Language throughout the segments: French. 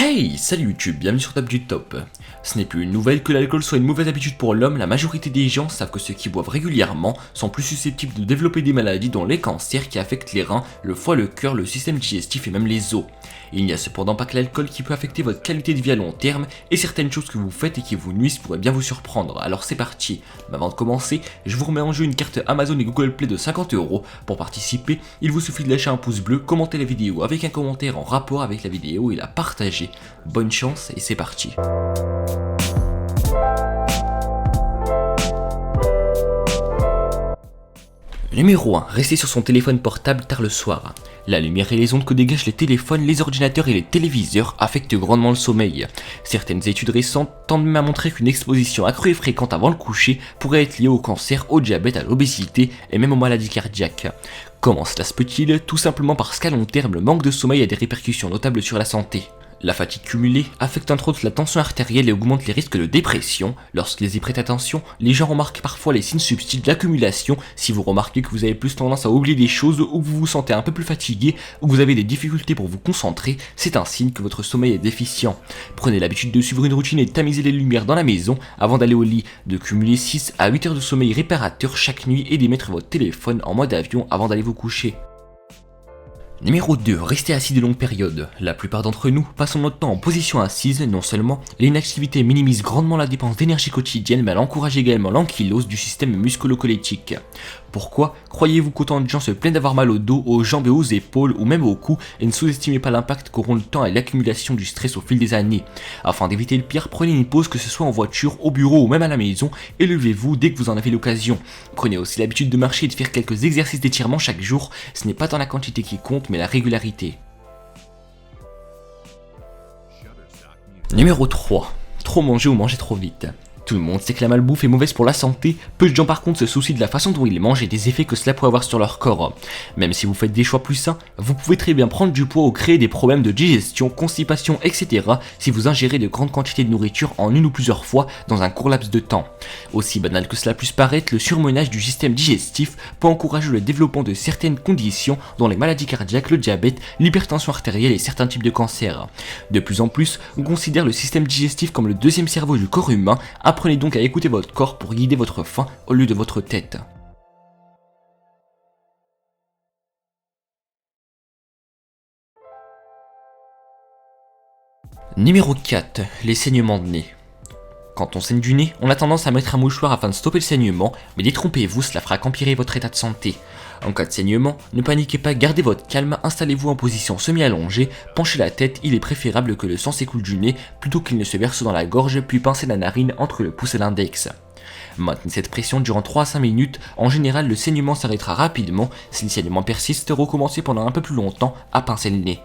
Hey, salut YouTube, bienvenue sur Top du Top. Ce n'est plus une nouvelle que l'alcool soit une mauvaise habitude pour l'homme, la majorité des gens savent que ceux qui boivent régulièrement sont plus susceptibles de développer des maladies dont les cancers qui affectent les reins, le foie, le cœur, le système digestif et même les os. Il n'y a cependant pas que l'alcool qui peut affecter votre qualité de vie à long terme, et certaines choses que vous faites et qui vous nuisent pourraient bien vous surprendre, alors c'est parti. Mais avant de commencer, je vous remets en jeu une carte Amazon et Google Play de 50€. Pour participer, il vous suffit de lâcher un pouce bleu, commenter la vidéo avec un commentaire en rapport avec la vidéo et la partager. Bonne chance et c'est parti. Numéro 1. Rester sur son téléphone portable tard le soir. La lumière et les ondes que dégagent les téléphones, les ordinateurs et les téléviseurs affectent grandement le sommeil. Certaines études récentes tendent même à montrer qu'une exposition accrue et fréquente avant le coucher pourrait être liée au cancer, au diabète, à l'obésité et même aux maladies cardiaques. Comment cela se peut-il? Tout simplement parce qu'à long terme, le manque de sommeil a des répercussions notables sur la santé. La fatigue cumulée affecte entre autres la tension artérielle et augmente les risques de dépression. Lorsqu'ils y prêtent attention, les gens remarquent parfois les signes subtils de l'accumulation. Si vous remarquez que vous avez plus tendance à oublier des choses, ou que vous vous sentez un peu plus fatigué, ou que vous avez des difficultés pour vous concentrer, c'est un signe que votre sommeil est déficient. Prenez l'habitude de suivre une routine et de tamiser les lumières dans la maison avant d'aller au lit, de cumuler 6 à 8 heures de sommeil réparateur chaque nuit et d'y mettre votre téléphone en mode avion avant d'aller vous coucher. Numéro 2. Rester assis de longues périodes. La plupart d'entre nous passons notre temps en position assise. Non seulement l'inactivité minimise grandement la dépense d'énergie quotidienne, mais elle encourage également l'ankylose du système musculo-squelettique. Pourquoi croyez-vous qu'autant de gens se plaignent d'avoir mal au dos, aux jambes et aux épaules ou même au cou, et ne sous-estimez pas l'impact qu'auront le temps et l'accumulation du stress au fil des années. Afin d'éviter le pire, prenez une pause, que ce soit en voiture, au bureau ou même à la maison, et levez-vous dès que vous en avez l'occasion. Prenez aussi l'habitude de marcher et de faire quelques exercices d'étirement chaque jour. Ce n'est pas tant la quantité qui compte, mais la régularité. Numéro 3. Trop manger ou manger trop vite. Tout le monde sait que la malbouffe est mauvaise pour la santé, peu de gens par contre se soucient de la façon dont ils mangent et des effets que cela pourrait avoir sur leur corps. Même si vous faites des choix plus sains, vous pouvez très bien prendre du poids ou créer des problèmes de digestion, constipation, etc. si vous ingérez de grandes quantités de nourriture en une ou plusieurs fois dans un court laps de temps. Aussi banal que cela puisse paraître, le surmenage du système digestif peut encourager le développement de certaines conditions dont les maladies cardiaques, le diabète, l'hypertension artérielle et certains types de cancers. De plus en plus, on considère le système digestif comme le deuxième cerveau du corps humain. Apprenez donc à écouter votre corps pour guider votre faim au lieu de votre tête. Numéro 4. Les saignements de nez. Quand on saigne du nez, on a tendance à mettre un mouchoir afin de stopper le saignement, mais détrompez-vous, cela fera qu'empirer votre état de santé. En cas de saignement, ne paniquez pas, gardez votre calme, installez-vous en position semi-allongée, penchez la tête, il est préférable que le sang s'écoule du nez plutôt qu'il ne se verse dans la gorge, puis pincez la narine entre le pouce et l'index. Maintenez cette pression durant 3 à 5 minutes, en général le saignement s'arrêtera rapidement. Si le saignement persiste, recommencez pendant un peu plus longtemps à pincer le nez.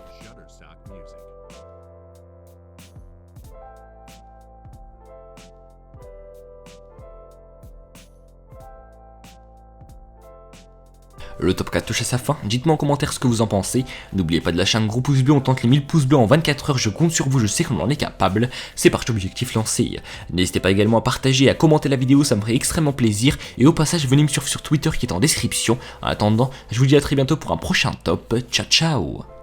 Le top 4 touche à sa fin, dites-moi en commentaire ce que vous en pensez, n'oubliez pas de lâcher un gros pouce bleu, on tente les 1000 pouces bleus en 24 heures, je compte sur vous, je sais qu'on en est capable, c'est parti, objectif lancé. N'hésitez pas également à partager et à commenter la vidéo, ça me ferait extrêmement plaisir, et au passage venez me suivre sur Twitter qui est en description. En attendant, je vous dis à très bientôt pour un prochain top, ciao ciao.